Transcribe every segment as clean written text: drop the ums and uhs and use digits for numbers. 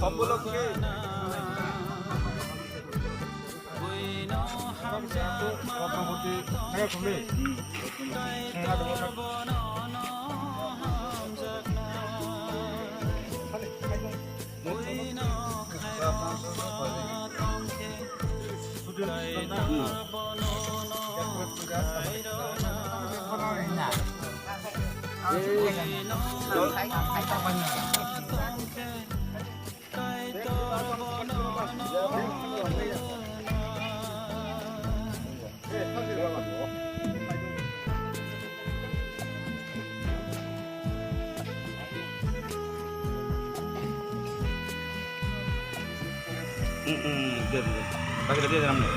সম্বলকে বাকিটা দিয়ে দিলাম না।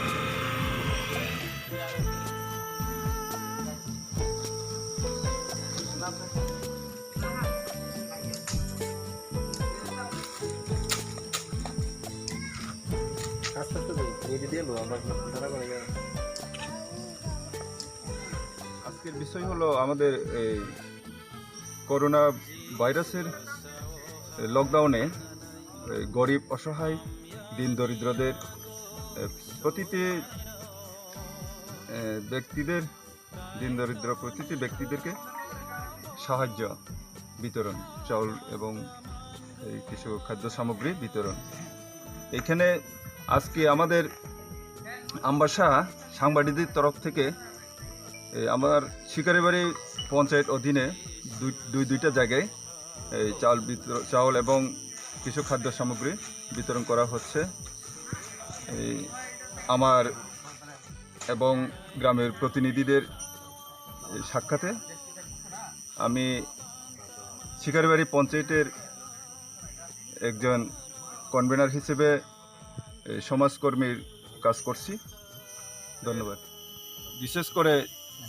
আজকের বিষয় হলো আমাদের এই করোনা ভাইরাসের লকডাউনে গরিব অসহায় দিন দরিদ্রদের প্রতিটি ব্যক্তিদেরকে সাহায্য বিতরণ, চাউল এবং কিছু খাদ্য সামগ্রী বিতরণ। এখানে আজকে আমাদের আমবাসা সাংবাদিকদের তরফ থেকে আমার শিকারিবাড়ি পঞ্চায়েত অধীনে দুইটা জায়গায় চাউল এবং কিছু খাদ্য সামগ্রী বিতরণ করা হচ্ছে। আমার এবং গ্রামের প্রতিনিধিদের সাক্ষাতে আমি শিকারিবাড়ি পঞ্চায়েতের একজন কনভেনার হিসেবে সমাজকর্মীর কাজ করছি। ধন্যবাদ। বিশেষ করে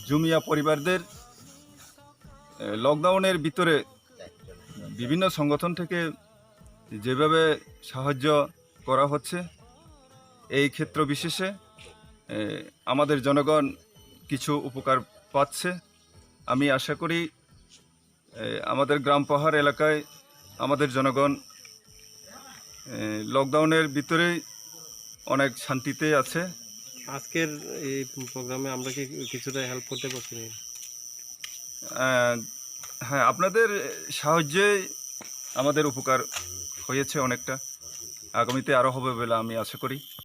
জুমিয়া পরিবারদের লকডাউনের ভিতরে বিভিন্ন সংগঠন থেকে যেভাবে সাহায্য করা হচ্ছে, এই ক্ষেত্র বিশেষে আমাদের জনগণ কিছু উপকার পাচ্ছে। আমি আশা করি আমাদের গ্রাম পাহাড় এলাকায় আমাদের জনগণ লকডাউনের ভিতরেই অনেক শান্তিতে আছে। আজকের এই প্রোগ্রামে আমরা কি কিছুটা হেল্প করতে পারছি? হ্যাঁ, আপনাদের সাহায্যে আমাদের উপকার হয়েছে অনেকটা। আগামীতে আরও হবে বলে আমি আশা করি।